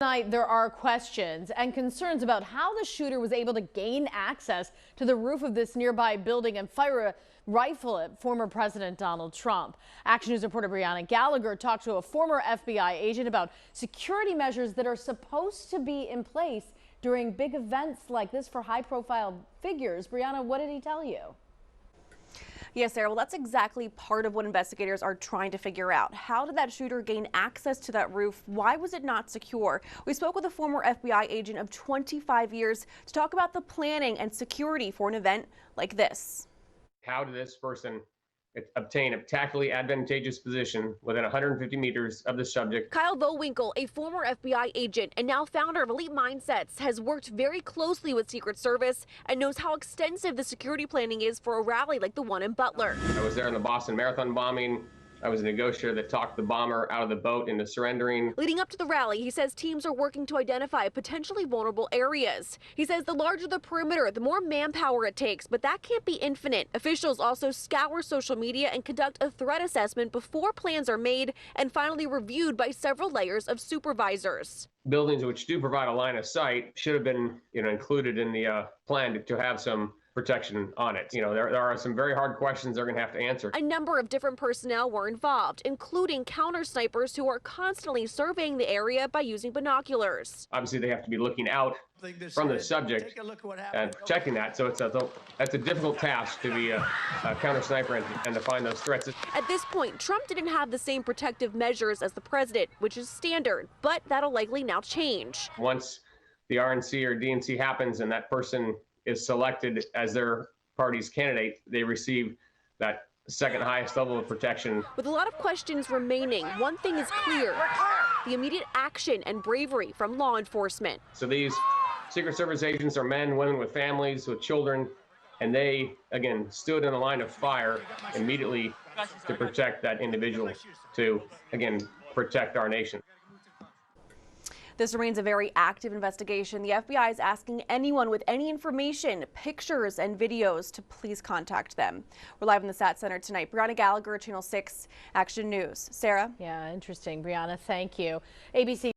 Tonight, there are questions and concerns about how the shooter was able to gain access to the roof of this nearby building and fire a rifle at former President Donald Trump. Action News reporter Brianna Gallagher talked to a former FBI agent about security measures that are supposed to be in place during big events like this for high-profile figures. Brianna, what did he tell you? Yes, Sarah, well, that's exactly part of what investigators are trying to figure out. How did that shooter gain access to that roof? Why was it not secure? We spoke with a former FBI agent of 25 years to talk about the planning and security for an event like this. How did this person obtain a tactically advantageous position within 150 meters of the subject? Kyle Vowinkle, a former FBI agent and now founder of Elite Mindsets, has worked very closely with Secret Service and knows how extensive the security planning is for a rally like the one in Butler. I was there in the Boston Marathon bombing. I was a negotiator that talked the bomber out of the boat into surrendering. Leading up to the rally, he says teams are working to identify potentially vulnerable areas. He says the larger the perimeter, the more manpower it takes, but that can't be infinite. Officials also scour social media and conduct a threat assessment before plans are made and finally reviewed by several layers of supervisors. Buildings which do provide a line of sight should have been, included in the plan to have some protection on it. There are some very hard questions they're going to have to answer. A number of different personnel were involved, including counter snipers who are constantly surveying the area by using binoculars. Obviously, they have to be looking out from the subject and checking that. So that's a difficult task to be a counter sniper and to find those threats. At this point, Trump didn't have the same protective measures as the president, which is standard, but that'll likely now change. Once the RNC or DNC happens and that person is selected as their party's candidate, they receive that second highest level of protection. With a lot of questions remaining, one thing is clear: the immediate action and bravery from law enforcement. So these Secret Service agents are men, women with families, with children, and they, again, stood in a line of fire immediately to protect that individual, to, again, protect our nation. This remains a very active investigation. The FBI is asking anyone with any information, pictures and videos to please contact them. We're live in the SAT Center tonight. Brianna Gallagher, Channel 6 Action News. Sarah? Yeah, interesting. Brianna, thank you. ABC